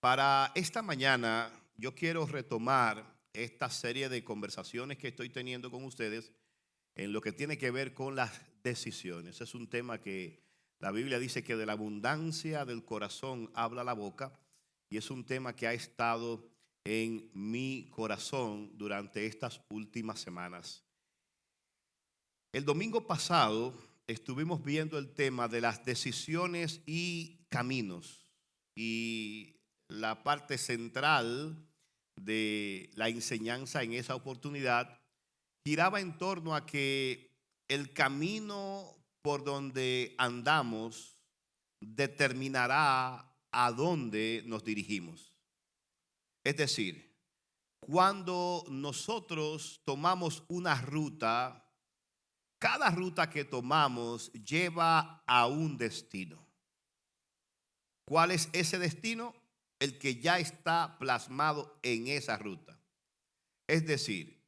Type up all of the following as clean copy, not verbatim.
Para esta mañana yo quiero retomar esta serie de conversaciones que estoy teniendo con ustedes en lo que tiene que ver con las decisiones. Es un tema que la Biblia dice que de la abundancia del corazón habla la boca, y es un tema que ha estado en mi corazón durante estas últimas semanas. El domingo pasado estuvimos viendo el tema de las decisiones y caminos, y la parte central de la enseñanza en esa oportunidad giraba en torno a que el camino por donde andamos determinará a dónde nos dirigimos. Es decir, cuando nosotros tomamos una ruta, cada ruta que tomamos lleva a un destino. ¿Cuál es ese destino? El que ya está plasmado en esa ruta. Es decir,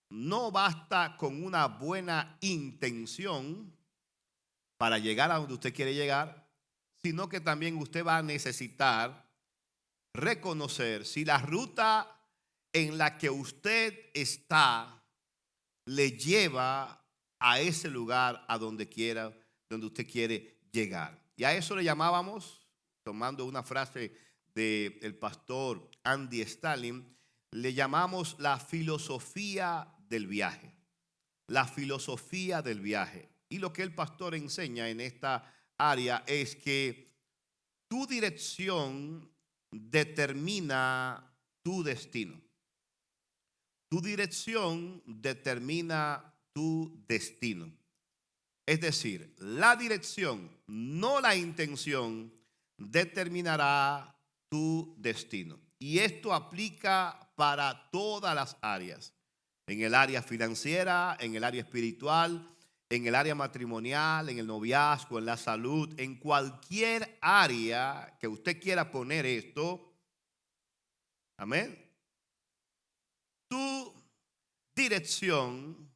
no basta con una buena intención para llegar a donde usted quiere llegar, sino que también usted va a necesitar reconocer si la ruta en la que usted está le lleva a ese lugar a donde quiera, donde usted quiere llegar. Y a eso le llamábamos, tomando una frase del pastor Andy Stalin, le llamamos la filosofía del viaje. La filosofía del viaje. Y lo que el pastor enseña en esta área es que tu dirección determina tu destino. Tu dirección determina tu destino. Es decir, la dirección, no la intención, determinará tu destino. Y esto aplica para todas las áreas. En el área financiera, en el área espiritual, en el área matrimonial, en el noviazgo, en la salud, en cualquier área que usted quiera poner esto. Amén. Tu dirección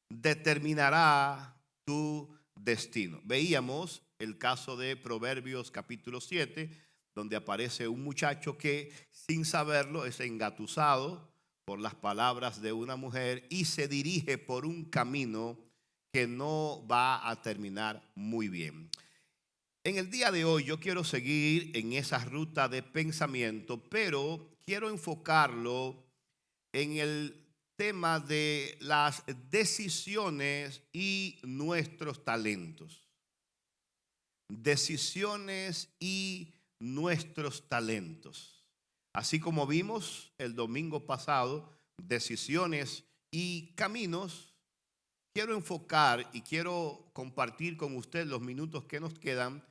determinará tu destino. Veíamos el caso de Proverbios capítulo 7, donde aparece un muchacho que sin saberlo es engatusado por las palabras de una mujer y se dirige por un camino que no va a terminar muy bien. En el día de hoy yo quiero seguir en esa ruta de pensamiento, pero quiero enfocarlo en el tema de las decisiones y nuestros talentos. Decisiones y nuestros talentos. Así como vimos el domingo pasado, decisiones y caminos, quiero enfocar y quiero compartir con usted los minutos que nos quedan,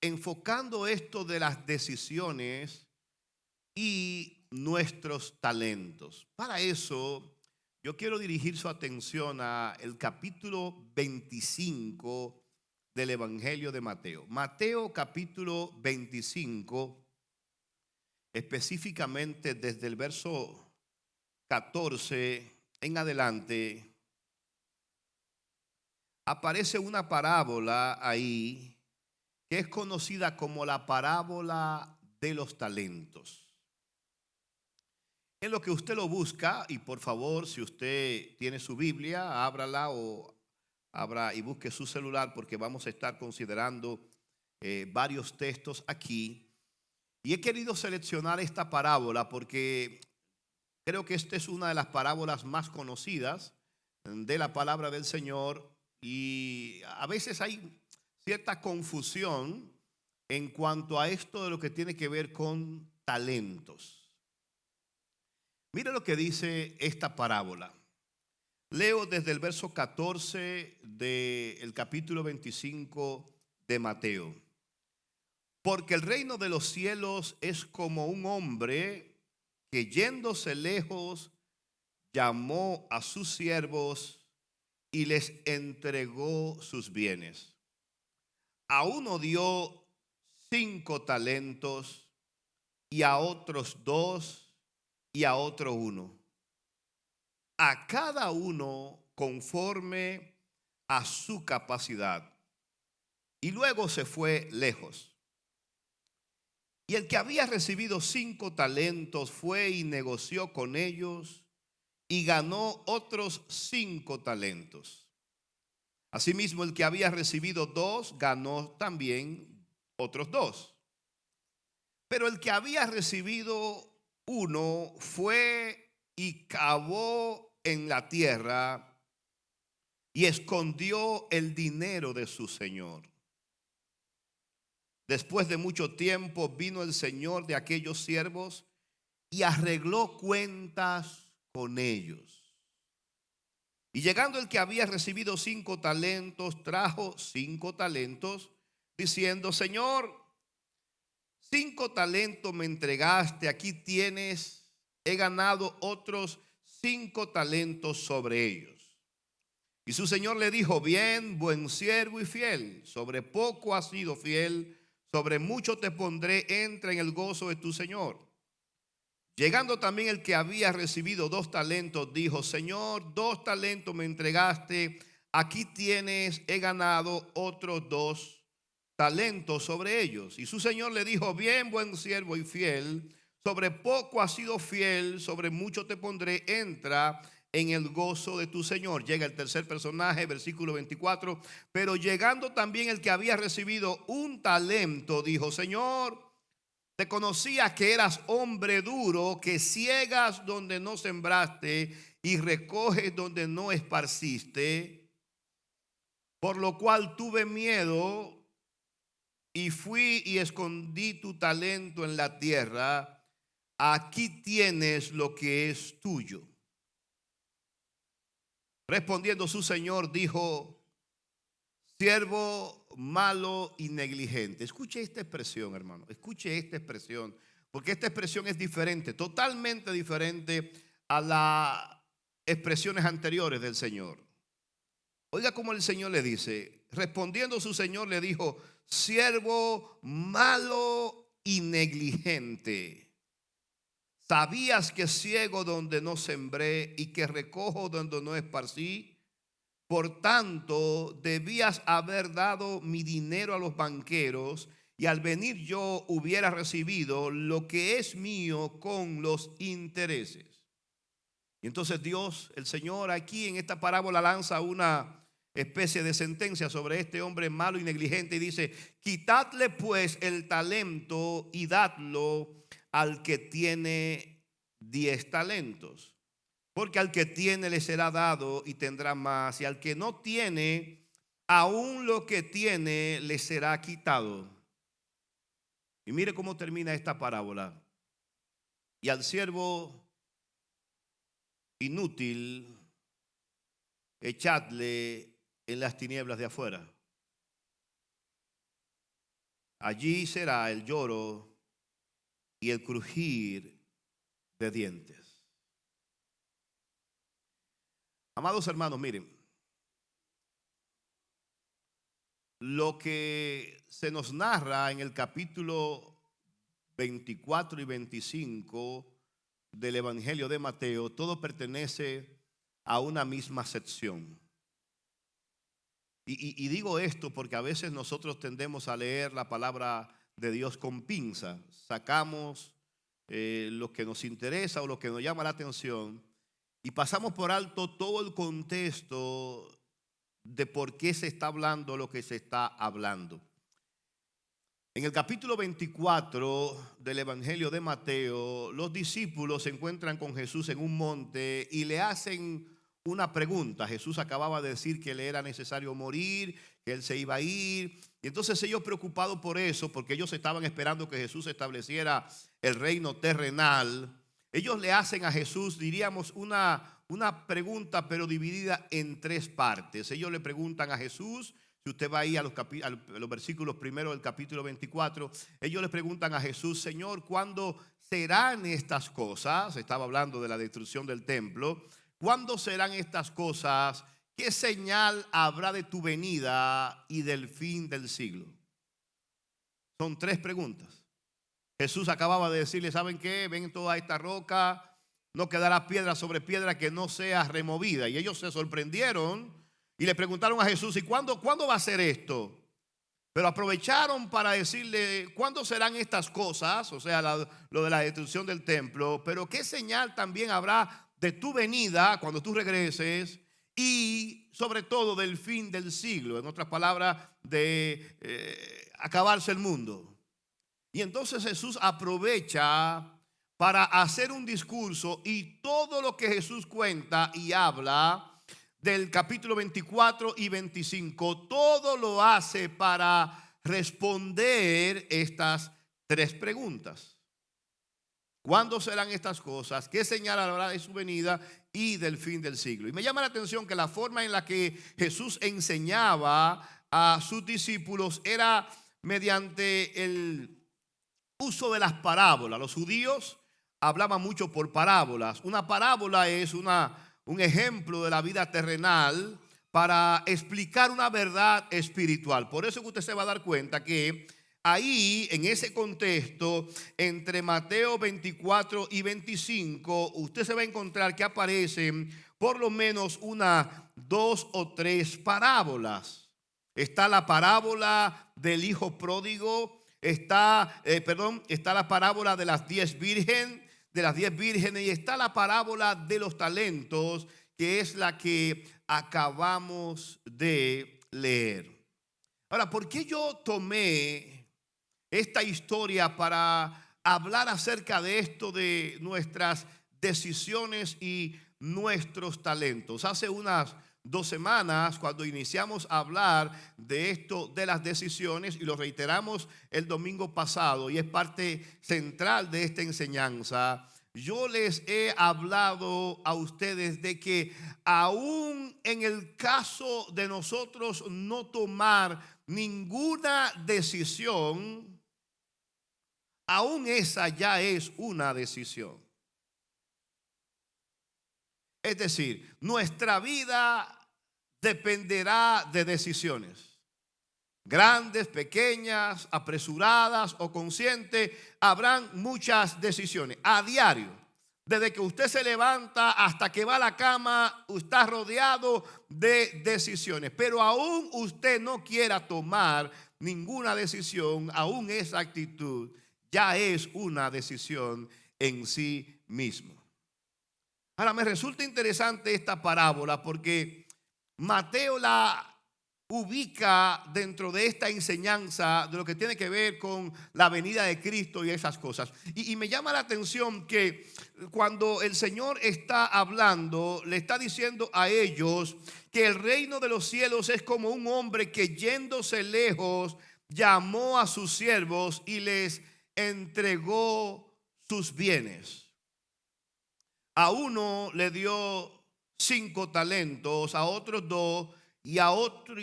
enfocando esto de las decisiones y nuestros talentos. Para eso, yo quiero dirigir su atención a el capítulo 25 del Evangelio de Mateo. Mateo capítulo 25, específicamente desde el verso 14 en adelante, aparece una parábola ahí que es conocida como la parábola de los talentos. En lo que usted lo busca, y por favor, si usted tiene su Biblia, ábrala o abra y busque su celular, porque vamos a estar considerando varios textos aquí. Y he querido seleccionar esta parábola porque creo que esta es una de las parábolas más conocidas de la palabra del Señor, y a veces hay cierta confusión en cuanto a esto de lo que tiene que ver con talentos. Mira lo que dice esta parábola. Leo desde el verso 14 del capítulo 25 de Mateo. Porque el reino de los cielos es como un hombre que yéndose lejos llamó a sus siervos y les entregó sus bienes. A uno dio 5 talentos, y a otros 2, y a otro 1. A cada uno conforme a su capacidad. Y luego se fue lejos. Y el que había recibido 5 talentos fue y negoció con ellos y ganó otros 5 talentos. Asimismo, el que había recibido 2 ganó también otros 2. Pero el que había recibido 1 fue y cavó en la tierra y escondió el dinero de su señor. Después de mucho tiempo vino el señor de aquellos siervos y arregló cuentas con ellos. Y llegando el que había recibido 5 talentos, trajo 5 talentos, diciendo: Señor, 5 talentos me entregaste, aquí tienes, he ganado otros 5 talentos sobre ellos. Y su señor le dijo: bien, buen siervo y fiel, sobre poco has sido fiel, sobre mucho te pondré, entra en el gozo de tu señor. Llegando también el que había recibido 2 talentos, dijo: Señor, 2 talentos me entregaste, aquí tienes, he ganado otros 2 talentos sobre ellos. Y su señor le dijo: bien, buen siervo y fiel, sobre poco has sido fiel, sobre mucho te pondré, entra en el gozo de tu señor. Llega el tercer personaje, versículo 24. Pero llegando también el que había recibido 1 talento, dijo: Señor, te conocía que eras hombre duro, que ciegas donde no sembraste y recoges donde no esparciste, por lo cual tuve miedo y fui y escondí tu talento en la tierra. Aquí tienes lo que es tuyo. Respondiendo su señor dijo: siervo malo y negligente. Escuche esta expresión, hermano. Escuche esta expresión, porque esta expresión es diferente, totalmente diferente a las expresiones anteriores del Señor. Oiga cómo el Señor le dice. Respondiendo su señor le dijo: siervo malo y negligente. ¿Sabías que ciego donde no sembré y que recojo donde no esparcí? Por tanto, debías haber dado mi dinero a los banqueros, y al venir yo hubiera recibido lo que es mío con los intereses. Y entonces Dios, el Señor, aquí en esta parábola lanza una especie de sentencia sobre este hombre malo y negligente y dice: quitadle pues el talento y dadlo al que tiene 10 talentos. Porque al que tiene le será dado y tendrá más, y al que no tiene, aún lo que tiene le será quitado. Y mire cómo termina esta parábola. Y al siervo inútil, echadle en las tinieblas de afuera. Allí será el lloro y el crujir de dientes. Amados hermanos, miren, lo que se nos narra en el capítulo 24 y 25 del Evangelio de Mateo, todo pertenece a una misma sección. Y digo esto porque a veces nosotros tendemos a leer la palabra de Dios con pinza. Sacamos lo que nos interesa o lo que nos llama la atención y pasamos por alto todo el contexto de por qué se está hablando lo que se está hablando. En el capítulo 24 del Evangelio de Mateo, los discípulos se encuentran con Jesús en un monte y le hacen una pregunta. Jesús acababa de decir que le era necesario morir, que él se iba a ir. Y entonces ellos, preocupados por eso, porque ellos estaban esperando que Jesús estableciera el reino terrenal, ellos le hacen a Jesús, diríamos, una pregunta, pero dividida en 3 partes. Ellos le preguntan a Jesús, si usted va ahí a los versículos primeros del capítulo 24, ellos le preguntan a Jesús: Señor, ¿cuándo serán estas cosas? Estaba hablando de la destrucción del templo. ¿Cuándo serán estas cosas? ¿Qué señal habrá de tu venida y del fin del siglo? Son 3 preguntas. Jesús acababa de decirle: ¿saben qué? Ven toda esta roca, no quedará piedra sobre piedra que no sea removida. Y ellos se sorprendieron y le preguntaron a Jesús: ¿y cuándo va a ser esto? Pero aprovecharon para decirle, ¿cuándo serán estas cosas? O sea, lo de la destrucción del templo. Pero ¿qué señal también habrá de tu venida cuando tú regreses? Y sobre todo del fin del siglo. En otras palabras, de acabarse el mundo. Y entonces Jesús aprovecha para hacer un discurso, y todo lo que Jesús cuenta y habla del capítulo 24 y 25, todo lo hace para responder estas tres preguntas. ¿Cuándo serán estas cosas? ¿Qué señal habrá de su venida y del fin del siglo? Y me llama la atención que la forma en la que Jesús enseñaba a sus discípulos era mediante el uso de las parábolas. Los judíos hablaban mucho por parábolas. Una parábola es un ejemplo de la vida terrenal para explicar una verdad espiritual. Por eso que usted se va a dar cuenta que ahí, en ese contexto, entre Mateo 24 y 25, usted se va a encontrar que aparecen por lo menos dos o tres parábolas. Está la parábola del hijo pródigo, está la parábola de las 10 vírgenes, y está la parábola de los talentos, que es la que acabamos de leer. Ahora, ¿por qué yo tomé esta historia para hablar acerca de esto, de nuestras decisiones y nuestros talentos? Hace unas 2 semanas, cuando iniciamos a hablar de esto, de las decisiones, y lo reiteramos el domingo pasado, y es parte central de esta enseñanza, yo les he hablado a ustedes de que aún en el caso de nosotros no tomar ninguna decisión, aún esa ya es una decisión. Es decir, nuestra vida dependerá de decisiones. Grandes, pequeñas, apresuradas o conscientes, habrán muchas decisiones a diario. Desde que usted se levanta hasta que va a la cama, está rodeado de decisiones. Pero aún usted no quiera tomar ninguna decisión, aún esa actitud ya es una decisión en sí mismo. Ahora, me resulta interesante esta parábola porque Mateo la ubica dentro de esta enseñanza de lo que tiene que ver con la venida de Cristo y esas cosas. Y me llama la atención que cuando el Señor está hablando, le está diciendo a ellos que el reino de los cielos es como un hombre que, yéndose lejos, llamó a sus siervos y les entregó sus bienes. A uno le dio 5 talentos, a otros 2, y a otro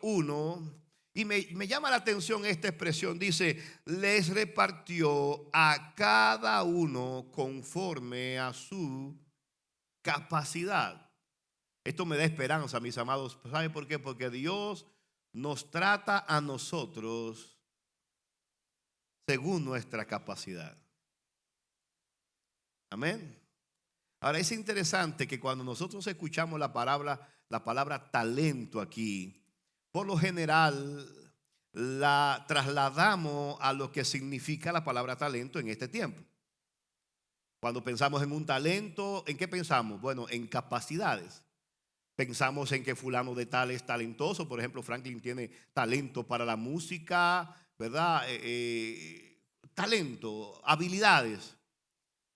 1. Y me llama la atención esta expresión. Dice, les repartió a cada uno conforme a su capacidad. Esto me da esperanza, mis amados. ¿Sabe por qué? Porque Dios nos trata a nosotros según nuestra capacidad. Amén. Ahora, es interesante que cuando nosotros escuchamos la palabra talento aquí, por lo general la trasladamos a lo que significa la palabra talento en este tiempo. Cuando pensamos en un talento, ¿en qué pensamos? Bueno, en capacidades. Pensamos en que fulano de tal es talentoso. Por ejemplo, Franklin tiene talento para la música, ¿verdad? Talento, habilidades.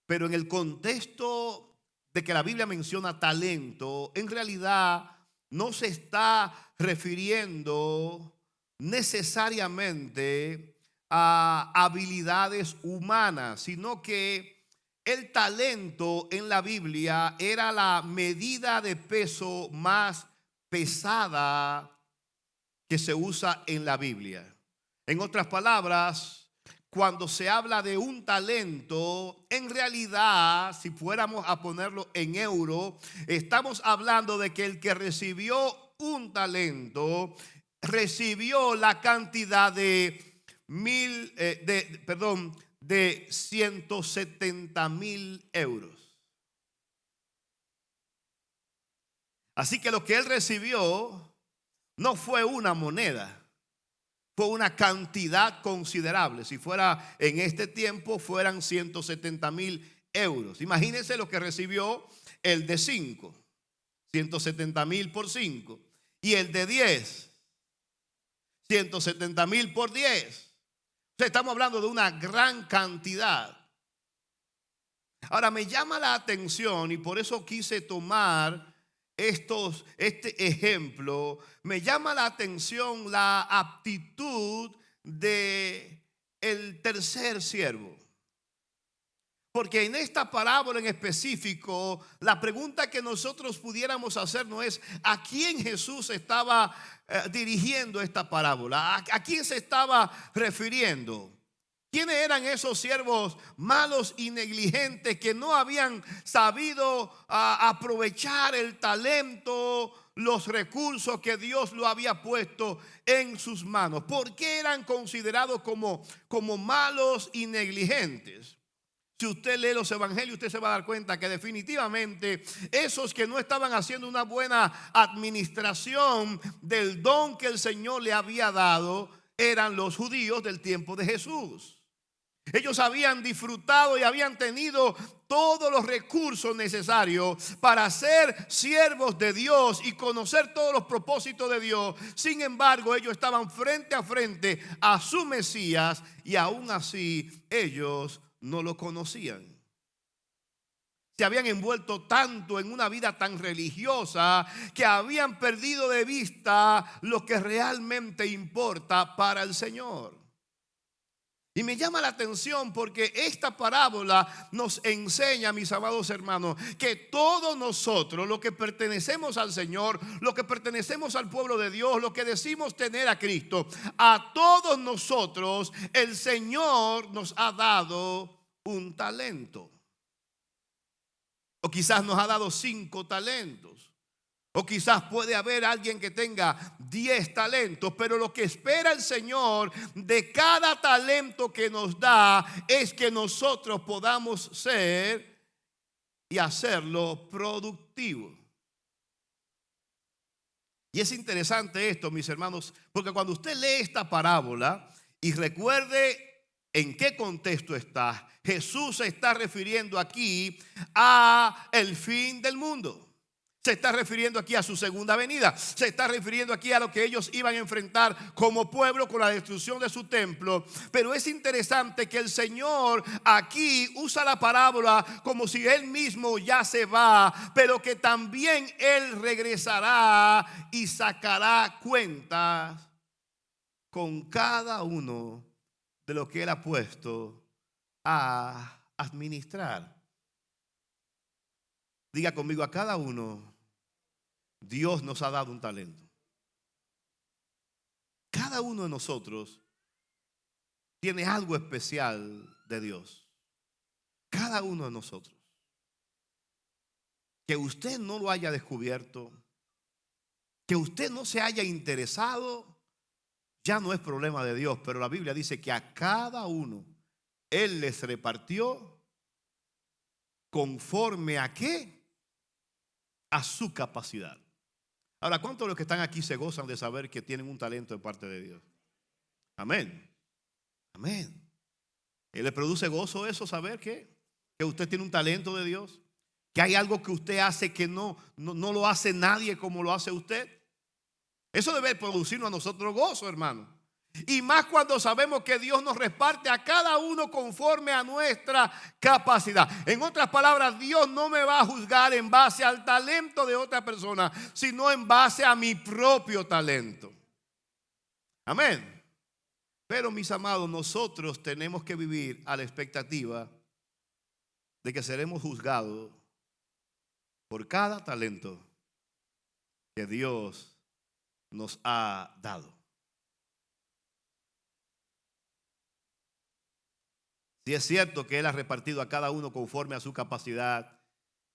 Pero en el contexto de que la Biblia menciona talento, en realidad no se está refiriendo necesariamente a habilidades humanas, sino que el talento en la Biblia era la medida de peso más pesada que se usa en la Biblia. En otras palabras, cuando se habla de un talento, en realidad, si fuéramos a ponerlo en euro, estamos hablando de que el que recibió un talento recibió la cantidad de 170,000 euros. Así que lo que él recibió no fue una moneda, fue una cantidad considerable. Si fuera en este tiempo, fueran 170,000 euros. Imagínense lo que recibió el de 5, 170,000 por 5. Y el de 10, 170,000 por 10. O sea, estamos hablando de una gran cantidad. Ahora me llama la atención, y por eso quise tomar este ejemplo. Me llama la atención la aptitud de el tercer siervo. Porque en esta parábola en específico, la pregunta que nosotros pudiéramos hacer no es a quién Jesús estaba dirigiendo esta parábola, a quién se estaba refiriendo. ¿Quiénes eran esos siervos malos y negligentes que no habían sabido aprovechar el talento, los recursos que Dios lo había puesto en sus manos? ¿Por qué eran considerados como malos y negligentes? Si usted lee los evangelios, usted se va a dar cuenta que definitivamente esos que no estaban haciendo una buena administración del don que el Señor le había dado eran los judíos del tiempo de Jesús. Ellos habían disfrutado y habían tenido todos los recursos necesarios para ser siervos de Dios y conocer todos los propósitos de Dios. Sin embargo, ellos estaban frente a frente a su Mesías y aún así ellos no lo conocían. Se habían envuelto tanto en una vida tan religiosa que habían perdido de vista lo que realmente importa para el Señor. Y me llama la atención porque esta parábola nos enseña, mis amados hermanos, que todos nosotros, los que pertenecemos al Señor, los que pertenecemos al pueblo de Dios, los que decimos tener a Cristo, a todos nosotros el Señor nos ha dado un talento. O quizás nos ha dado 5 talentos. O quizás puede haber alguien que tenga 10 talentos, pero lo que espera el Señor de cada talento que nos da es que nosotros podamos ser y hacerlo productivo. Y es interesante esto, mis hermanos, porque cuando usted lee esta parábola y recuerde en qué contexto está, Jesús se está refiriendo aquí a el fin del mundo. Se está refiriendo aquí a su segunda venida. Se está refiriendo aquí a lo que ellos iban a enfrentar como pueblo con la destrucción de su templo. Pero es interesante que el Señor aquí usa la parábola como si Él mismo ya se va, pero que también Él regresará y sacará cuentas con cada uno de lo que Él ha puesto a administrar. Diga conmigo, a cada uno Dios nos ha dado un talento. Cada uno de nosotros tiene algo especial de Dios. Cada uno de nosotros. Que usted no lo haya descubierto, que usted no se haya interesado, ya no es problema de Dios. Pero la Biblia dice que a cada uno Él les repartió conforme a qué, a su capacidad. Ahora, ¿cuántos de los que están aquí se gozan de saber que tienen un talento de parte de Dios? Amén. Amén. ¿Y le produce gozo eso, saber que usted tiene un talento de Dios? Que hay algo que usted hace que no lo hace nadie como lo hace usted. Eso debe producirnos a nosotros gozo, hermano. Y más cuando sabemos que Dios nos reparte a cada uno conforme a nuestra capacidad. En otras palabras, Dios no me va a juzgar en base al talento de otra persona, sino en base a mi propio talento. Amén. Pero mis amados, nosotros tenemos que vivir a la expectativa de que seremos juzgados por cada talento que Dios nos ha dado. Si es cierto que Él ha repartido a cada uno conforme a su capacidad,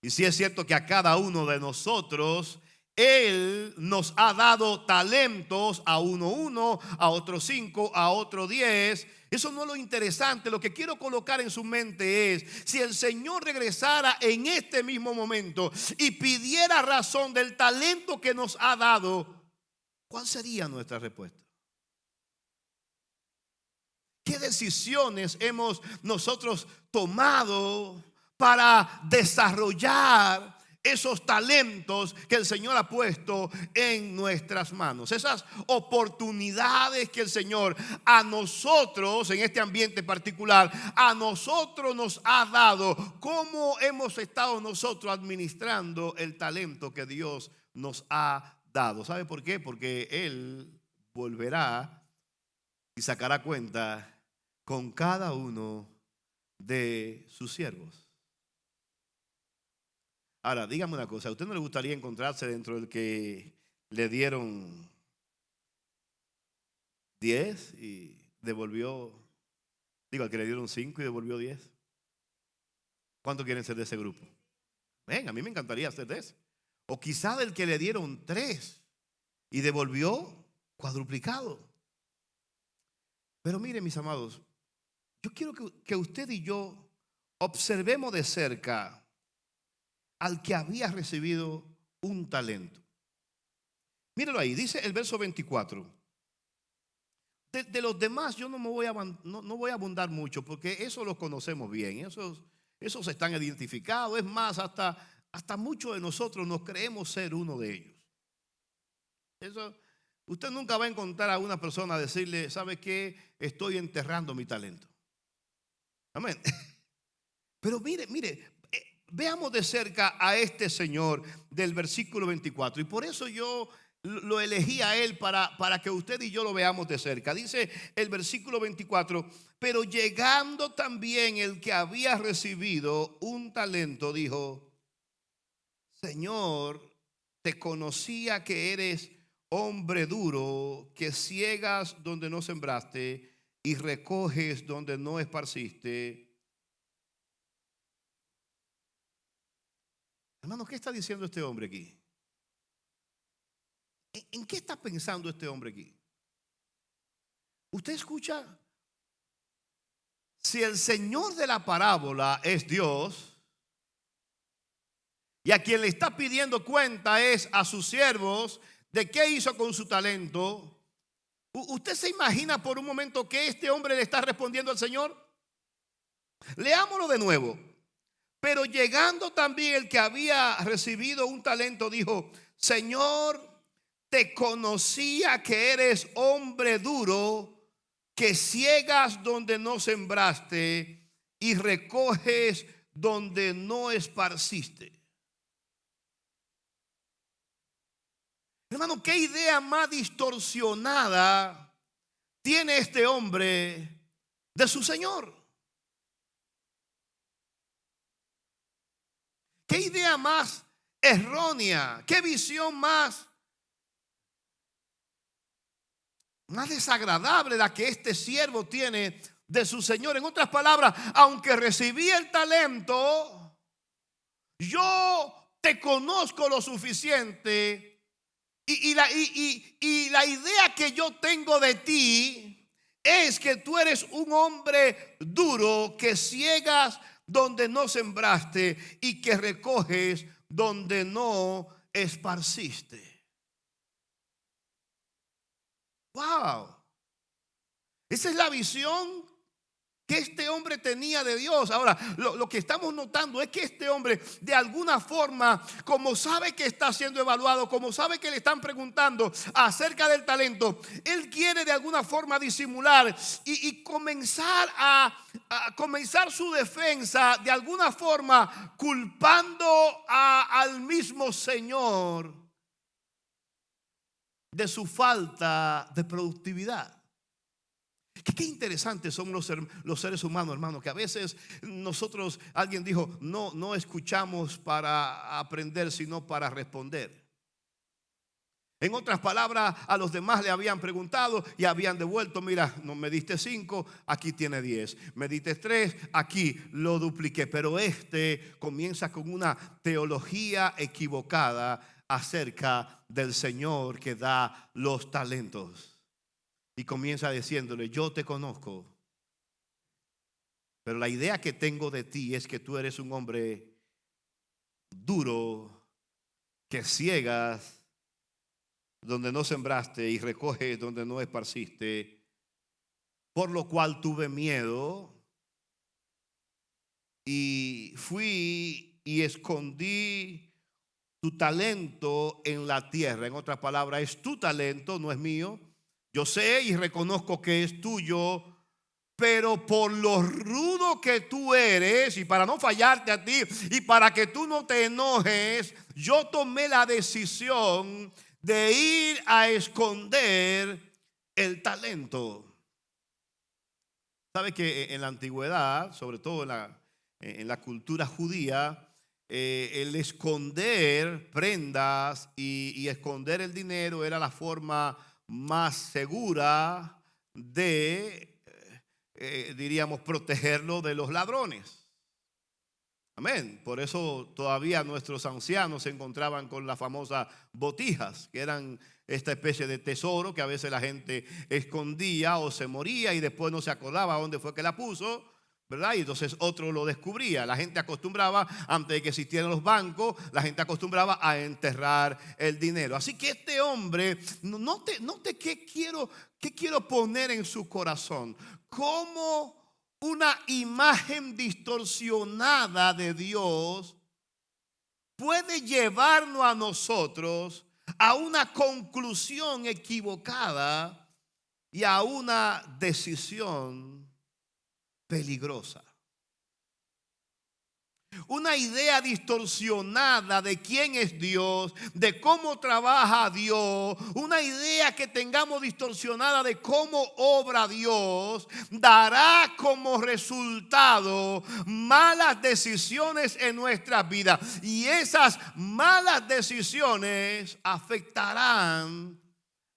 y si es cierto que a cada uno de nosotros Él nos ha dado talentos, a uno 1, a otro 5, a otro 10. Eso no es lo interesante. Lo que quiero colocar en su mente es: si el Señor regresara en este mismo momento y pidiera razón del talento que nos ha dado, ¿cuál sería nuestra respuesta? ¿Qué decisiones hemos nosotros tomado para desarrollar esos talentos que el Señor ha puesto en nuestras manos? Esas oportunidades que el Señor a nosotros, en este ambiente particular, a nosotros nos ha dado. ¿Cómo hemos estado nosotros administrando el talento que Dios nos ha dado? ¿Sabe por qué? Porque Él volverá y sacará cuenta con cada uno de sus siervos. Ahora, dígame una cosa, ¿a usted no le gustaría encontrarse dentro del que le dieron 10 y devolvió, al que le dieron 5 y devolvió 10? ¿Cuántos quieren ser de ese grupo? Ven, a mí me encantaría ser de ese. O quizá del que le dieron 3 y devolvió cuadruplicado. Pero miren, mis amados, yo quiero que usted y yo observemos de cerca al que había recibido un talento. Míralo ahí, dice el verso 24. De los demás yo no voy a abundar mucho, porque eso los conocemos bien, esos están identificados. Es más, hasta muchos de nosotros nos creemos ser uno de ellos. Eso, usted nunca va a encontrar a una persona decirle, ¿sabe qué? Estoy enterrando mi talento. Amén. Pero mire, veamos de cerca a este señor del versículo 24. Y por eso yo lo elegí a él para que usted y yo lo veamos de cerca. Dice el versículo 24: pero llegando también el que había recibido un talento, dijo: Señor, te conocía que eres hombre duro, que ciegas donde no sembraste y recoges donde no esparciste. Hermano, ¿qué está diciendo este hombre aquí? ¿En qué está pensando este hombre aquí? ¿Usted escucha? Si el Señor de la parábola es Dios, y a quien le está pidiendo cuenta es a sus siervos de qué hizo con su talento, ¿usted se imagina por un momento que este hombre le está respondiendo al Señor? Leámoslo de nuevo. Pero llegando también el que había recibido un talento, dijo: Señor, te conocía que eres hombre duro, que ciegas donde no sembraste y recoges donde no esparciste. Hermano, ¿qué idea más distorsionada tiene este hombre de su Señor? ¿Qué idea más errónea? ¿Qué visión más desagradable la que este siervo tiene de su Señor? En otras palabras, aunque recibí el talento, yo te conozco lo suficiente y la idea que yo tengo de ti es que tú eres un hombre duro, que ciegas donde no sembraste y que recoges donde no esparciste. Wow. Esa es la visión que este hombre tenía de Dios. Ahora, lo que estamos notando es que este hombre, de alguna forma, como sabe que está siendo evaluado, como sabe que le están preguntando acerca del talento, él quiere de alguna forma disimular y comenzar a comenzar su defensa de alguna forma culpando al mismo Señor de su falta de productividad. Qué interesantes son los seres humanos, hermano, que a veces nosotros, alguien dijo, no escuchamos para aprender, sino para responder. En otras palabras, a los demás le habían preguntado y habían devuelto: mira, no me diste 5, aquí tiene 10. Me diste 3, aquí lo dupliqué. Pero este comienza con una teología equivocada acerca del Señor que da los talentos. Y comienza diciéndole: yo te conozco, pero la idea que tengo de ti es que tú eres un hombre duro, que ciegas donde no sembraste y recoges donde no esparciste. por lo cual tuve miedo y fui y escondí tu talento en la tierra. En otras palabras, es tu talento, no es mío. Yo sé y reconozco que es tuyo, pero por lo rudo que tú eres y para no fallarte a ti y para que tú no te enojes, yo tomé la decisión de ir a esconder el talento. Sabe que en la antigüedad, sobre todo en la cultura judía, el esconder prendas y esconder el dinero era la forma más segura de, diríamos, protegerlo de los ladrones. Amén. Por eso todavía nuestros ancianos se encontraban con las famosas botijas, que eran esta especie de tesoro que a veces la gente escondía o se moría y después no se acordaba dónde fue que la puso, ¿verdad? Y entonces otro lo descubría. La gente acostumbraba, antes de que existieran los bancos, la gente acostumbraba a enterrar el dinero. Así que este hombre, note qué quiero poner en su corazón. ¿Cómo una imagen distorsionada de Dios puede llevarnos a nosotros a una conclusión equivocada y a una decisión peligrosa? Una idea distorsionada de quién es Dios, de cómo trabaja Dios, una idea que tengamos distorsionada de cómo obra Dios, dará como resultado malas decisiones en nuestras vidas. Y esas malas decisiones afectarán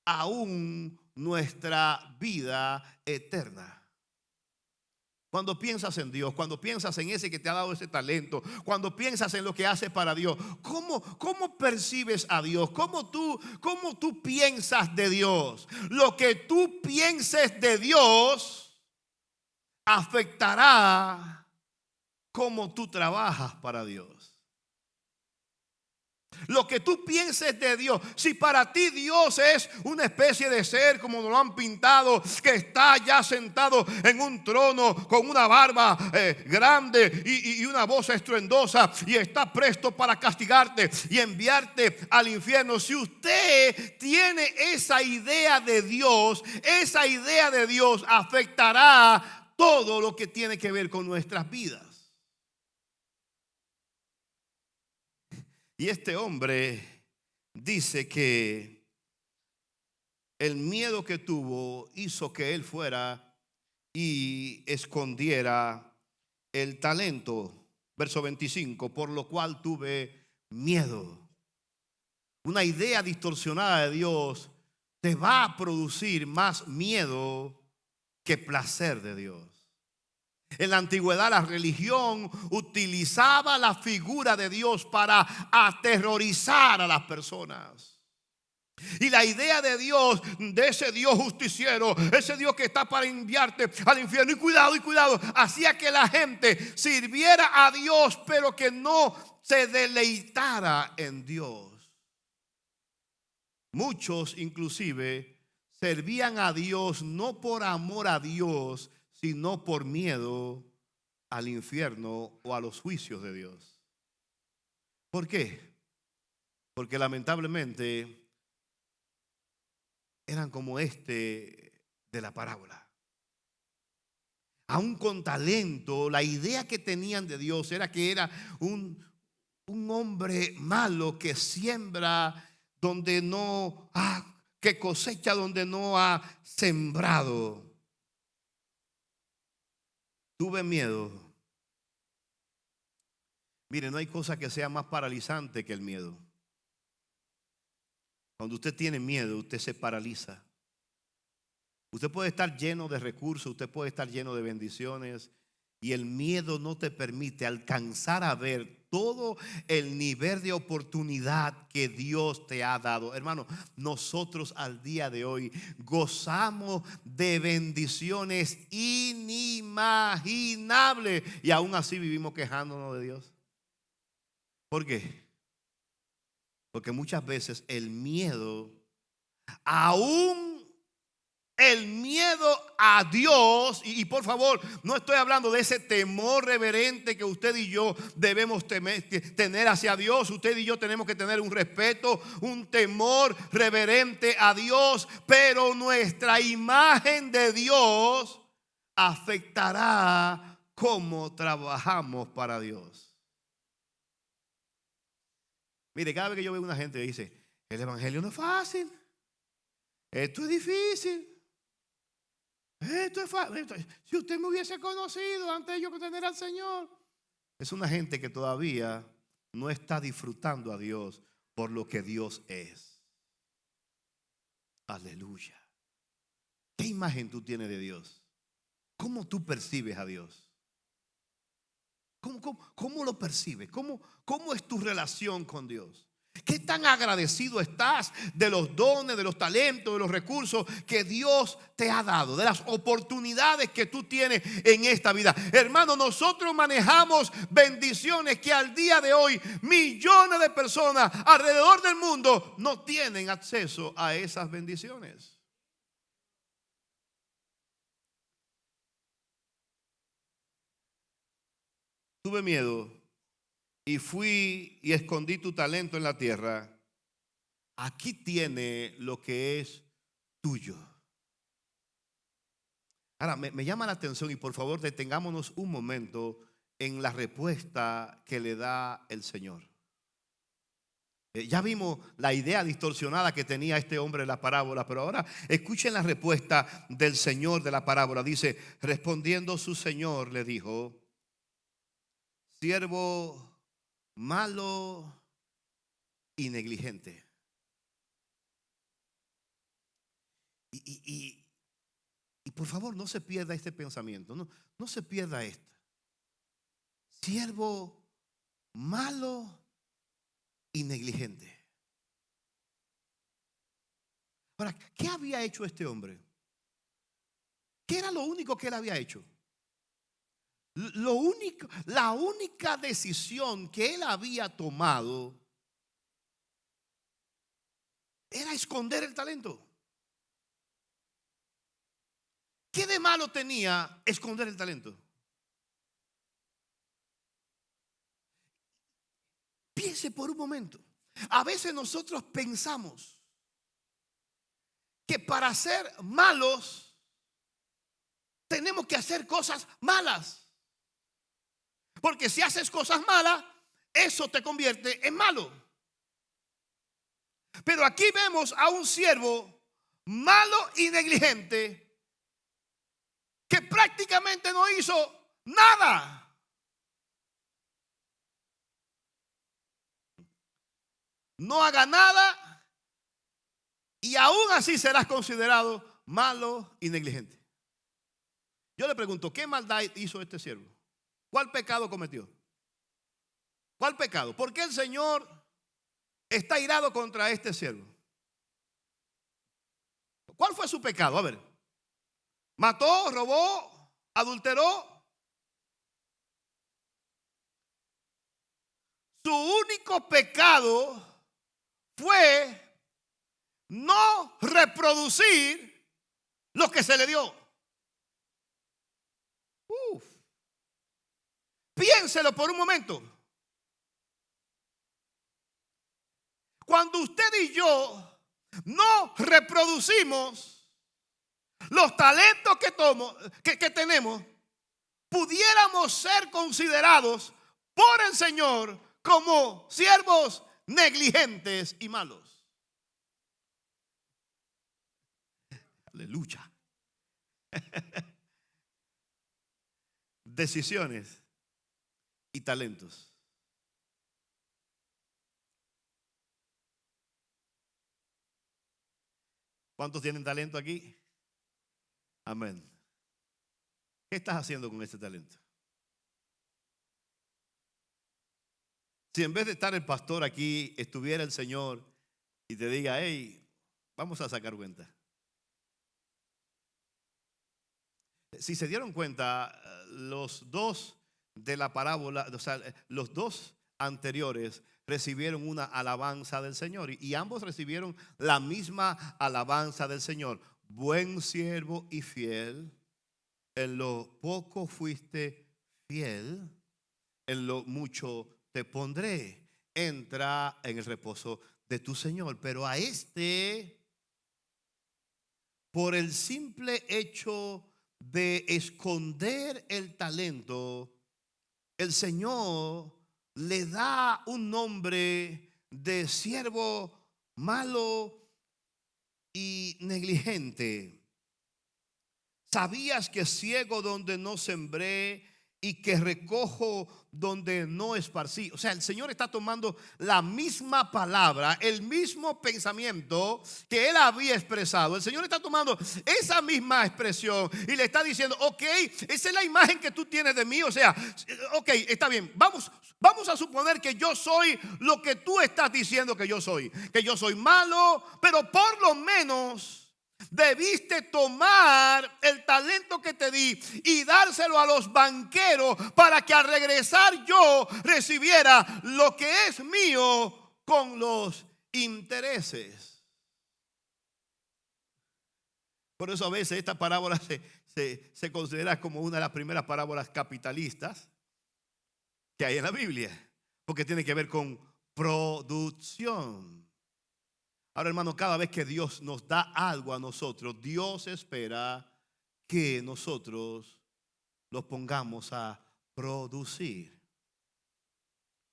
aún nuestra vida eterna. Cuando piensas en Dios, cuando piensas en ese que te ha dado ese talento, cuando piensas en lo que hace para Dios, ¿cómo percibes a Dios? ¿Cómo tú piensas de Dios? Lo que tú pienses de Dios afectará cómo tú trabajas para Dios. Lo que tú pienses de Dios, si para ti Dios es una especie de ser como nos lo han pintado, que está ya sentado en un trono con una barba grande y una voz estruendosa y está presto para castigarte y enviarte al infierno. Si usted tiene esa idea de Dios, esa idea de Dios afectará todo lo que tiene que ver con nuestras vidas. Y este hombre dice que el miedo que tuvo hizo que él fuera y escondiera el talento. Verso 25, por lo cual tuve miedo. Una idea distorsionada de Dios te va a producir más miedo que placer de Dios. En la antigüedad la religión utilizaba la figura de Dios para aterrorizar a las personas. Y la idea de Dios, de ese Dios justiciero, ese Dios que está para enviarte al infierno, y cuidado, hacía que la gente sirviera a Dios, pero que no se deleitara en Dios. Muchos inclusive servían a Dios no por amor a Dios, sino por miedo al infierno o a los juicios de Dios. ¿Por qué? Porque lamentablemente eran como este de la parábola. Aún con talento, la idea que tenían de Dios era que era un hombre malo que siembra donde no que cosecha donde no ha sembrado. Tuve miedo. Mire, no hay cosa que sea más paralizante que el miedo. Cuando usted tiene miedo, usted se paraliza. Usted puede estar lleno de recursos, usted puede estar lleno de bendiciones, y el miedo no te permite alcanzar a ver todo el nivel de oportunidad que Dios te ha dado. Hermano, nosotros al día de hoy gozamos de bendiciones inimaginables y aún así vivimos quejándonos de Dios. ¿Por qué? Porque muchas veces el miedo, aún el miedo a Dios, y por favor, no estoy hablando de ese temor reverente que usted y yo debemos tener hacia Dios. Usted y yo tenemos que tener un respeto, un temor reverente a Dios, pero nuestra imagen de Dios afectará cómo trabajamos para Dios. Mire, cada vez que yo veo a una gente que dice, el evangelio no es fácil, esto es difícil. Esto es fácil. Si usted me hubiese conocido antes de yo tener al Señor. Es una gente que todavía no está disfrutando a Dios por lo que Dios es. Aleluya. ¿Qué imagen tú tienes de Dios? ¿Cómo tú percibes a Dios? ¿Cómo lo percibes? ¿Cómo es tu relación con Dios? ¿Qué tan agradecido estás de los dones, de los talentos, de los recursos que Dios te ha dado, de las oportunidades que tú tienes en esta vida? Hermano, nosotros manejamos bendiciones que al día de hoy millones de personas alrededor del mundo no tienen acceso a esas bendiciones. Tuve miedo y fui y escondí tu talento en la tierra. Aquí tiene lo que es tuyo. Ahora, me llama la atención y por favor detengámonos un momento en la respuesta que le da el Señor. Ya vimos la idea distorsionada que tenía este hombre en la parábola, pero ahora escuchen la respuesta del Señor de la parábola. Dice, respondiendo su Señor le dijo, siervo malo y negligente. Y por favor no se pierda este pensamiento, no se pierda esto. Siervo malo y negligente. Ahora, ¿qué había hecho este hombre? ¿Qué era lo único que él había hecho? La única decisión que él había tomado era esconder el talento. ¿Qué de malo tenía esconder el talento? Piense por un momento. A veces nosotros pensamos que para ser malos tenemos que hacer cosas malas. Porque si haces cosas malas, eso te convierte en malo. Pero aquí vemos a un siervo malo y negligente que prácticamente no hizo nada. No haga nada y aún así serás considerado malo y negligente. Yo le pregunto, ¿qué maldad hizo este siervo? ¿Cuál pecado cometió? ¿Cuál pecado? ¿Por qué el Señor está irado contra este siervo? ¿Cuál fue su pecado? A ver. ¿Mató, robó, adulteró? Su único pecado fue no reproducir lo que se le dio. Piénselo por un momento. Cuando usted y yo no reproducimos los talentos que tenemos, pudiéramos ser considerados por el Señor como siervos negligentes y malos. Aleluya. Decisiones y talentos. ¿Cuántos tienen talento aquí? Amén. ¿Qué estás haciendo con ese talento? Si en vez de estar el pastor aquí, estuviera el Señor y te diga, hey, vamos a sacar cuenta. Si se dieron cuenta, los dos de la parábola, o sea, los dos anteriores recibieron una alabanza del Señor y ambos recibieron la misma alabanza del Señor. buen siervo y fiel, en lo poco fuiste fiel, en lo mucho te pondré. Entra en el reposo de tu Señor. Pero a este, por el simple hecho de esconder el talento, el Señor le da un nombre de siervo malo y negligente. ¿Sabías que ciego donde no sembré y que recojo donde no esparcí? O sea, el Señor está tomando la misma palabra, el mismo pensamiento que Él había expresado. El Señor está tomando esa misma expresión y le está diciendo, ok, esa es la imagen que tú tienes de mí. O sea, ok, está bien, vamos a suponer que yo soy lo que tú estás diciendo que yo soy. Que yo soy malo, pero por lo menos debiste tomar el talento que te di y dárselo a los banqueros para que al regresar yo recibiera lo que es mío con los intereses. Por eso a veces esta parábola se considera como una de las primeras parábolas capitalistas que hay en la Biblia, porque tiene que ver con producción. Ahora, hermano, cada vez que Dios nos da algo a nosotros, Dios espera que nosotros los pongamos a producir.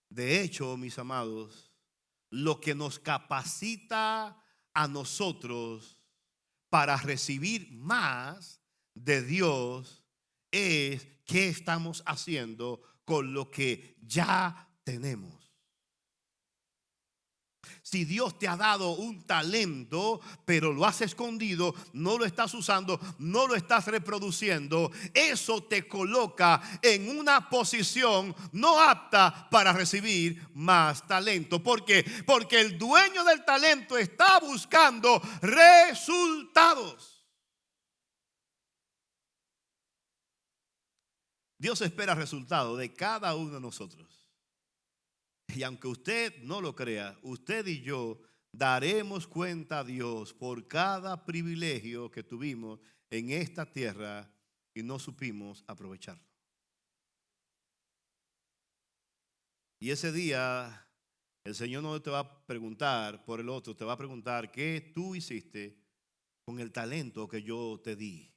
De hecho, mis amados, lo que nos capacita a nosotros para recibir más de Dios es qué estamos haciendo con lo que ya tenemos. Si Dios te ha dado un talento, pero lo has escondido, no lo estás usando, no lo estás reproduciendo, eso te coloca en una posición no apta para recibir más talento. ¿Por qué? Porque el dueño del talento está buscando resultados. Dios espera resultados de cada uno de nosotros. Y aunque usted no lo crea, usted y yo daremos cuenta a Dios por cada privilegio que tuvimos en esta tierra y no supimos aprovecharlo. Y ese día el Señor no te va a preguntar por el otro, te va a preguntar qué tú hiciste con el talento que yo te di.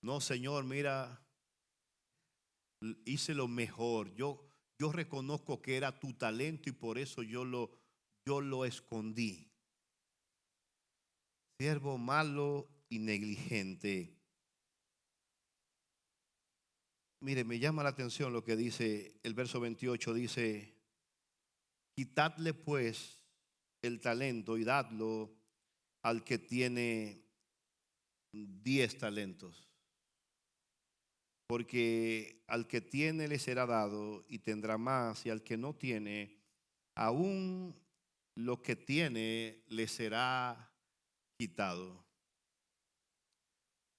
No, Señor, mira, hice lo mejor. Yo reconozco que era tu talento y por eso yo lo escondí. Siervo malo y negligente. Mire, me llama la atención lo que dice el verso 28. Dice, quitadle pues el talento y dadlo al que tiene 10 talentos. Porque al que tiene le será dado y tendrá más, y al que no tiene, aún lo que tiene le será quitado.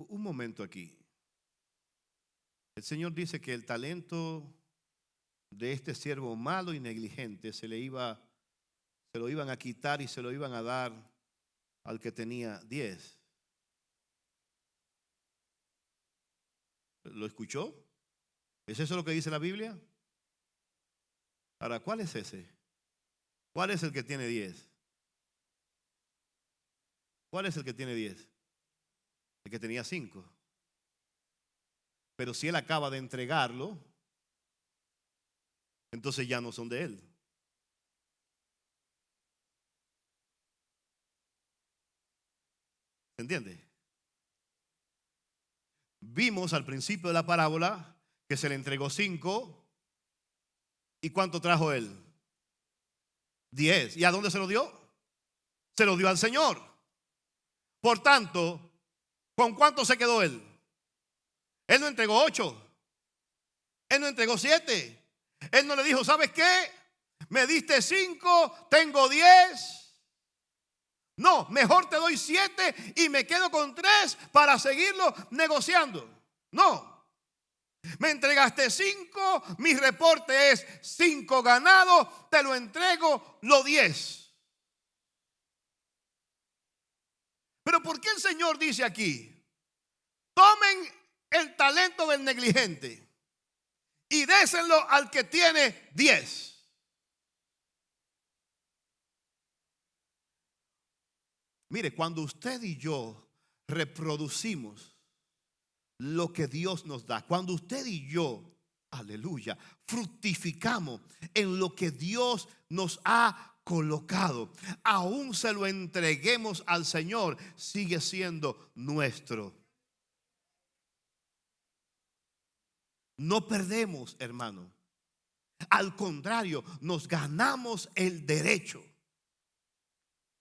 Un momento aquí. El Señor dice que el talento de este siervo malo y negligente se lo iban a quitar y se lo iban a dar al que tenía 10. ¿Lo escuchó? ¿Es eso lo que dice la Biblia? Ahora, ¿cuál es ese? ¿Cuál es el que tiene 10? ¿Cuál es el que tiene 10? El que tenía 5. Pero si él acaba de entregarlo, entonces ya no son de él. ¿Se entiende? Vimos al principio de la parábola que se le entregó 5. ¿Y cuánto trajo él? 10. ¿Y a dónde se lo dio? Se lo dio al Señor. Por tanto, ¿con cuánto se quedó él? Él no entregó 8. Él no entregó 7. Él no le dijo, ¿sabes qué? Me diste 5, tengo 10. No, mejor te doy 7 y me quedo con 3 para seguirlo negociando. No. Me entregaste 5, mi reporte es 5 ganados, te lo entrego los 10. Pero ¿por qué el Señor dice aquí? Tomen el talento del negligente y désenlo al que tiene 10. Mire, cuando usted y yo reproducimos lo que Dios nos da, cuando usted y yo, aleluya, fructificamos en lo que Dios nos ha colocado, aún se lo entreguemos al Señor, sigue siendo nuestro. No perdemos, hermano. Al contrario, nos ganamos el derecho,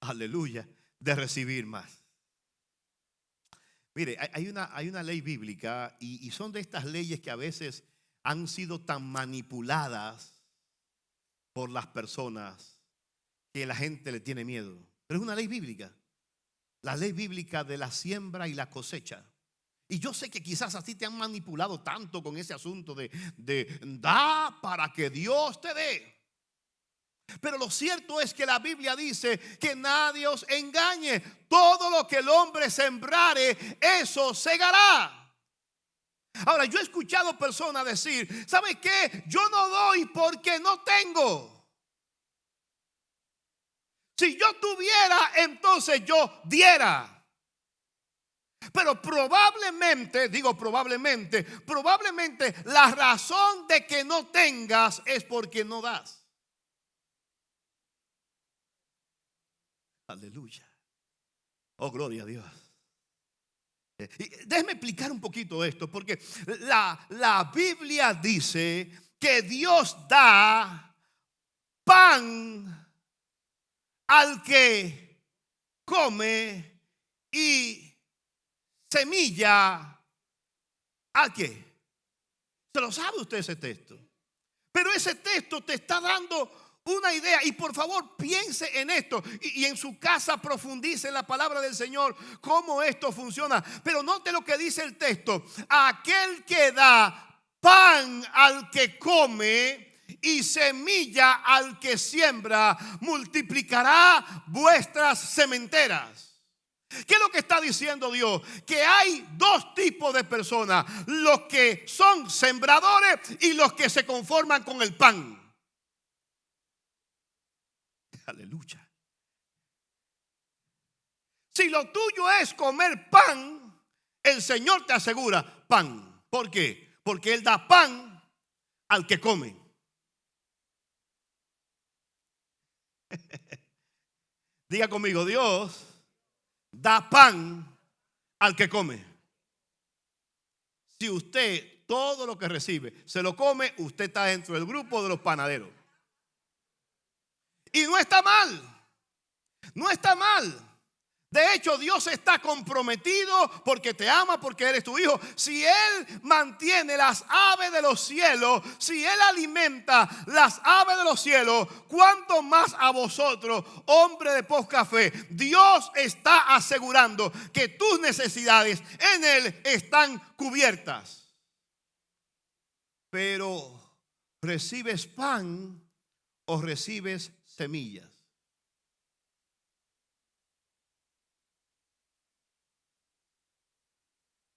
aleluya, de recibir más. Mire, hay una ley bíblica y son de estas leyes que a veces han sido tan manipuladas por las personas que la gente le tiene miedo. Pero es una ley bíblica, la ley bíblica de la siembra y la cosecha. Y yo sé que quizás así te han manipulado tanto con ese asunto de da para que Dios te dé. Pero lo cierto es que la Biblia dice que nadie os engañe. Todo lo que el hombre sembrare, eso segará. Ahora, yo he escuchado personas decir, ¿sabe qué? Yo no doy porque no tengo. Si yo tuviera, entonces yo diera. Pero probablemente, digo probablemente la razón de que no tengas es porque no das. Aleluya. Oh, gloria a Dios. Déjeme explicar un poquito esto, porque la Biblia dice que Dios da pan al que come y semilla al que. ¿Se lo sabe usted ese texto? Pero ese texto te está dando una idea, y por favor piense en esto y en su casa profundice en la palabra del Señor cómo esto funciona. Pero note lo que dice el texto: aquel que da pan al que come y semilla al que siembra, multiplicará vuestras sementeras. ¿Qué es lo que está diciendo Dios? Que hay dos tipos de personas: los que son sembradores y los que se conforman con el pan. Aleluya. Si lo tuyo es comer pan, el Señor te asegura pan. ¿Por qué? Porque Él da pan al que come. Diga conmigo: Dios da pan al que come. Si usted todo lo que recibe se lo come, usted está dentro del grupo de los panaderos. Y no está mal. No está mal. De hecho, Dios está comprometido porque te ama, porque eres tu hijo. Si Él mantiene las aves de los cielos, si Él alimenta las aves de los cielos, ¿cuánto más a vosotros, hombre de poca fe? Dios está asegurando que tus necesidades en Él están cubiertas. Pero ¿recibes pan o recibes semillas?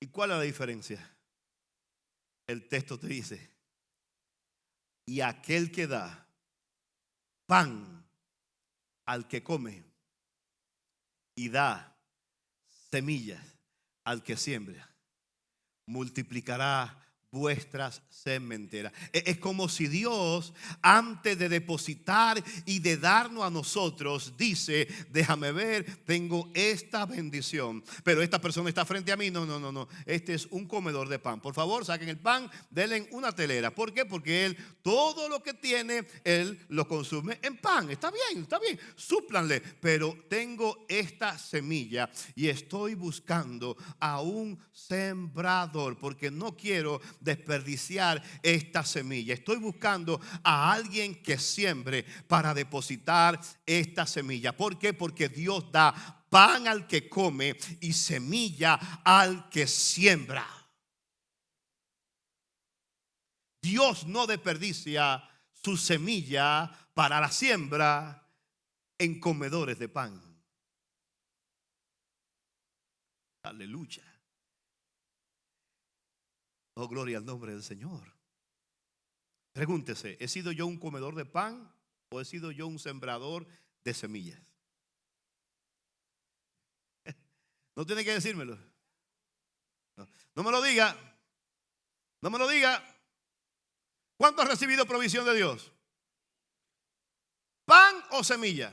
¿Y cuál es la diferencia? El texto te dice: y aquel que da pan al que come y da semillas al que siembra, multiplicará vuestras sementeras. Es como si Dios, antes de depositar y de darnos a nosotros, dice: déjame ver, tengo esta bendición, pero esta persona está frente a mí. No. Este es un comedor de pan. Por favor, saquen el pan, denle una telera. ¿Por qué? Porque él, todo lo que tiene, él lo consume en pan. Está bien, súplanle. Pero tengo esta semilla y estoy buscando a un sembrador, porque no quiero desperdiciar esta semilla. Estoy buscando a alguien que siembre para depositar esta semilla. ¿Por qué? Porque Dios da pan al que come y semilla al que siembra. Dios no desperdicia su semilla para la siembra en comedores de pan. Aleluya. Oh, gloria al nombre del Señor. Pregúntese, ¿he sido yo un comedor de pan o he sido yo un sembrador de semillas? No tiene que decírmelo. No, no me lo diga. No me lo diga. ¿Cuánto ha recibido provisión de Dios? ¿Pan o semilla?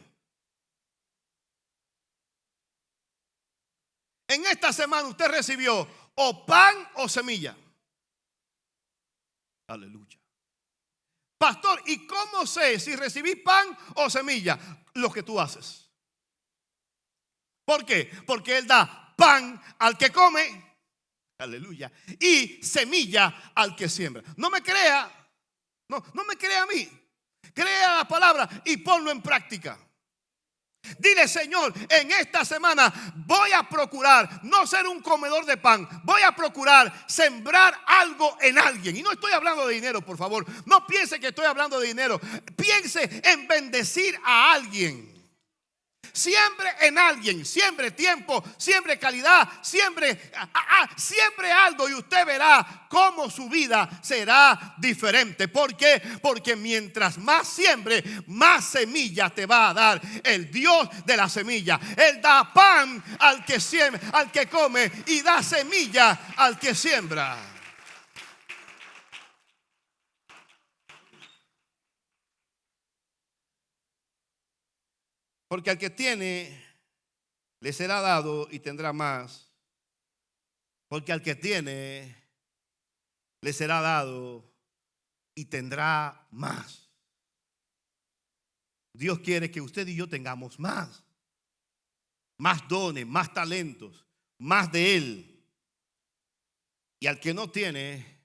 En esta semana usted recibió o pan o semilla. Aleluya. Pastor, ¿y cómo sé si recibí pan o semilla? Lo que tú haces. ¿Por qué? Porque Él da pan al que come. Aleluya. Y semilla al que siembra. No me crea. No me crea a mí. Crea la palabra y ponlo en práctica. Dile, Señor, en esta semana voy a procurar no ser un comedor de pan. Voy a procurar sembrar algo en alguien. Y no estoy hablando de dinero, por favor. No piense que estoy hablando de dinero. Piense en bendecir a alguien. Siempre en alguien, siempre tiempo, siempre calidad, siempre algo, y usted verá cómo su vida será diferente. ¿Por qué? Porque mientras más siembre, más semilla te va a dar el Dios de la semilla. Él da pan al que siembra, al que come, y da semilla al que siembra. Porque al que tiene, le será dado y tendrá más. Porque al que tiene, le será dado y tendrá más. Dios quiere que usted y yo tengamos más. Más dones, más talentos, más de Él. Y al que no tiene,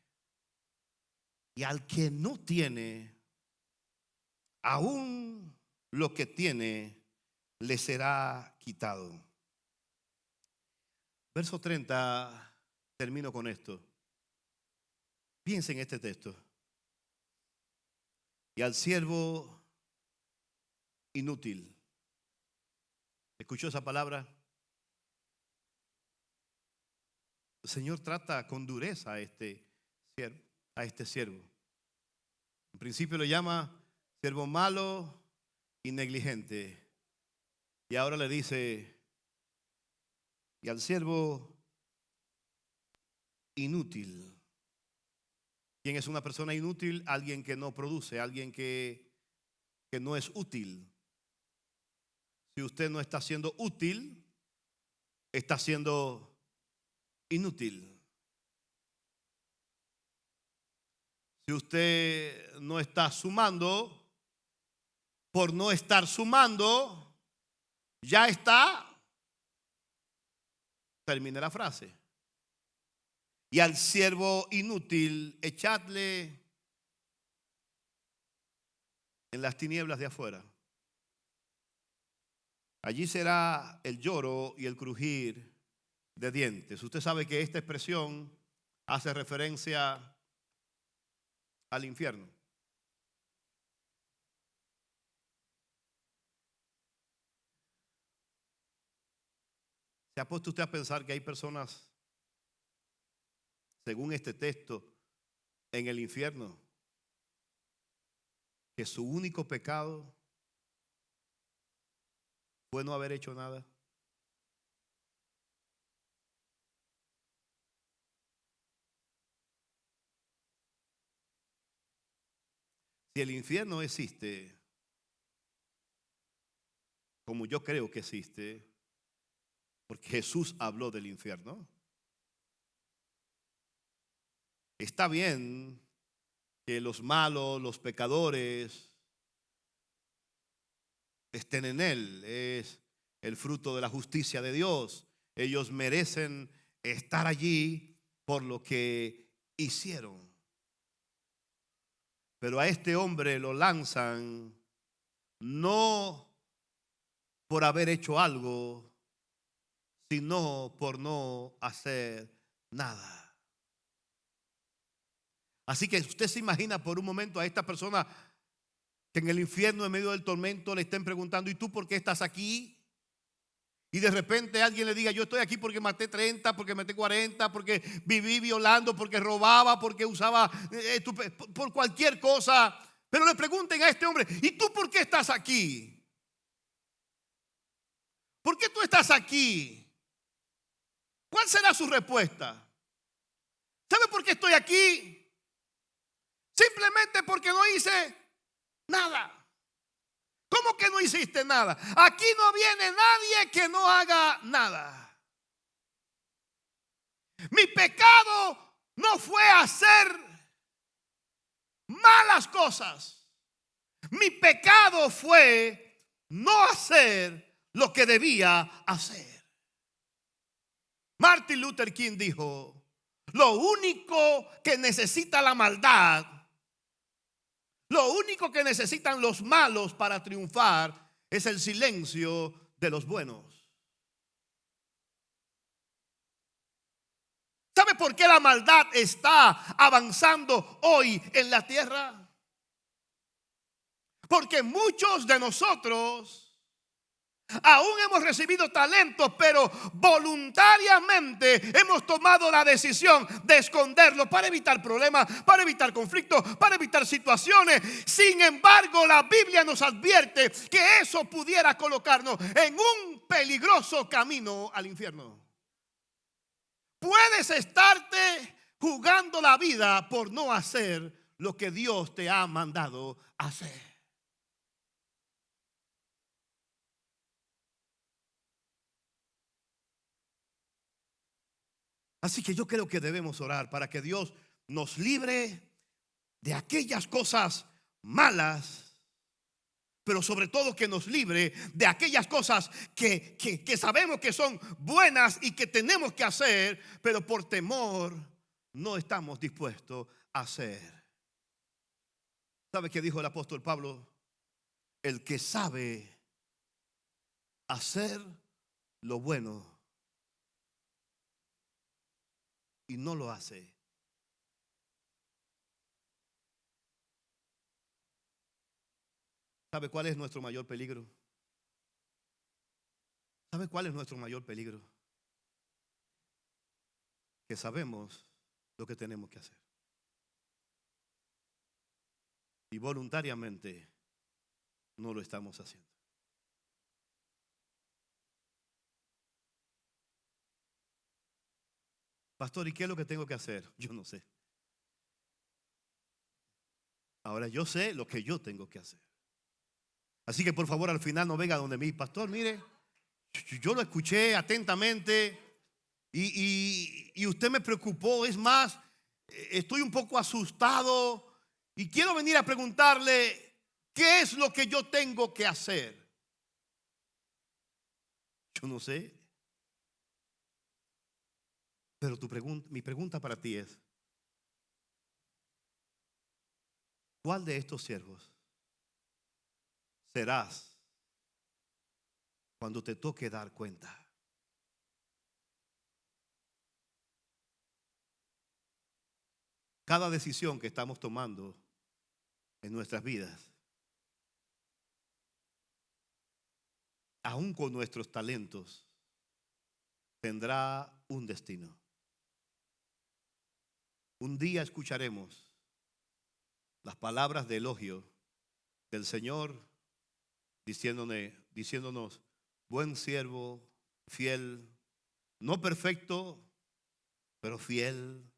aún lo que tiene le será quitado. Verso 30, termino con esto. Piensa en este texto. Y al siervo inútil. ¿Escuchó esa palabra? El Señor trata con dureza a este siervo. En principio lo llama siervo malo y negligente. Y ahora le dice, y al siervo inútil. ¿Quién es una persona inútil? Alguien que no produce, alguien que no es útil. Si usted no está siendo útil, está siendo inútil. Si usted no está sumando, por no estar sumando, ya está. Termine la frase. Y al siervo inútil, echadle en las tinieblas de afuera. Allí será el lloro y el crujir de dientes. Usted sabe que esta expresión hace referencia al infierno. ¿Se ha puesto usted a pensar que hay personas, según este texto, en el infierno, que su único pecado fue no haber hecho nada? Si el infierno existe, como yo creo que existe, porque Jesús habló del infierno, está bien que los malos, los pecadores estén en él. Es el fruto de la justicia de Dios. Ellos merecen estar allí por lo que hicieron. Pero a este hombre lo lanzan no por haber hecho algo, sino por no hacer nada. Así que usted se imagina por un momento a esta persona que en el infierno, en medio del tormento, le estén preguntando, ¿y tú por qué estás aquí? Y de repente alguien le diga, yo estoy aquí porque maté 30, porque maté 40, porque viví violando, porque robaba, porque usaba, por cualquier cosa. Pero le pregunten a este hombre, ¿y tú por qué estás aquí? ¿Por qué tú estás aquí? ¿Cuál será su respuesta? ¿Sabe por qué estoy aquí? Simplemente porque no hice nada. ¿Cómo que no hiciste nada? Aquí no viene nadie que no haga nada. Mi pecado no fue hacer malas cosas. Mi pecado fue no hacer lo que debía hacer. Martin Luther King dijo, lo único que necesita la maldad, lo único que necesitan los malos para triunfar es el silencio de los buenos. ¿Sabe por qué la maldad está avanzando hoy en la tierra? Porque muchos de nosotros aún hemos recibido talentos, pero voluntariamente hemos tomado la decisión de esconderlo para evitar problemas, para evitar conflictos, para evitar situaciones. Sin embargo, la Biblia nos advierte que eso pudiera colocarnos en un peligroso camino al infierno. Puedes estarte jugando la vida por no hacer lo que Dios te ha mandado hacer. Así que yo creo que debemos orar para que Dios nos libre de aquellas cosas malas, pero sobre todo que nos libre de aquellas cosas que sabemos que son buenas y que tenemos que hacer, pero por temor no estamos dispuestos a hacer. ¿Sabe qué dijo el apóstol Pablo? El que sabe hacer lo bueno y no lo hace, ¿sabe cuál es nuestro mayor peligro? ¿Sabe cuál es nuestro mayor peligro? Que sabemos lo que tenemos que hacer y voluntariamente no lo estamos haciendo. Pastor, ¿y qué es lo que tengo que hacer? Yo no sé. Ahora yo sé lo que yo tengo que hacer. Así que por favor al final no venga donde mí, pastor, mire, yo lo escuché atentamente y usted me preocupó. Es más, estoy un poco asustado y quiero venir a preguntarle qué es lo que yo tengo que hacer. Yo no sé. Pero mi pregunta para ti es, ¿cuál de estos siervos serás cuando te toque dar cuenta? Cada decisión que estamos tomando en nuestras vidas, aún con nuestros talentos, tendrá un destino. Un día escucharemos las palabras de elogio del Señor diciéndonos, buen siervo, fiel, no perfecto, pero fiel.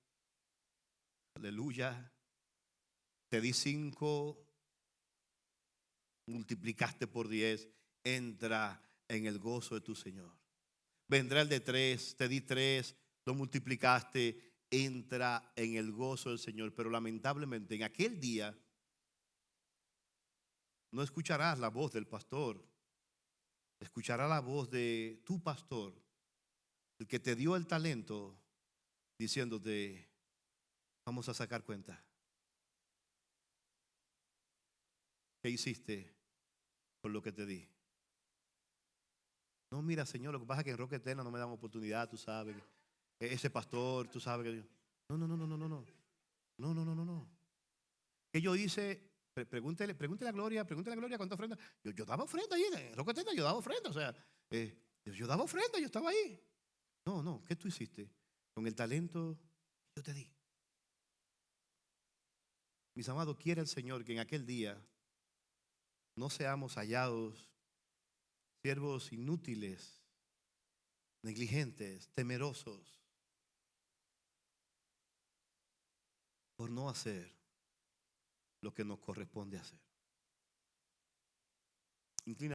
Aleluya. Te di 5, multiplicaste por 10, entra en el gozo de tu Señor. Vendrá el de 3, te di 3, lo multiplicaste, entra en el gozo del Señor. Pero lamentablemente en aquel día no escucharás la voz del pastor, escucharás la voz de tu pastor, el que te dio el talento, diciéndote, vamos a sacar cuenta. ¿Qué hiciste con lo que te di? No, mira, Señor, lo que pasa es que en Roca Eterna no me dan oportunidad, tú sabes. Ese pastor, tú sabes que no. No. ¿Qué yo hice? Pregúntele a Gloria cuánta ofrenda. Yo daba ofrenda ahí en Roca Eterna, yo daba ofrenda. O sea, Yo daba ofrenda, yo estaba ahí. No, ¿qué tú hiciste? Con el talento que yo te di. Mis amados, quiere el Señor que en aquel día no seamos hallados siervos inútiles, negligentes, temerosos, por no hacer lo que nos corresponde hacer. Inclina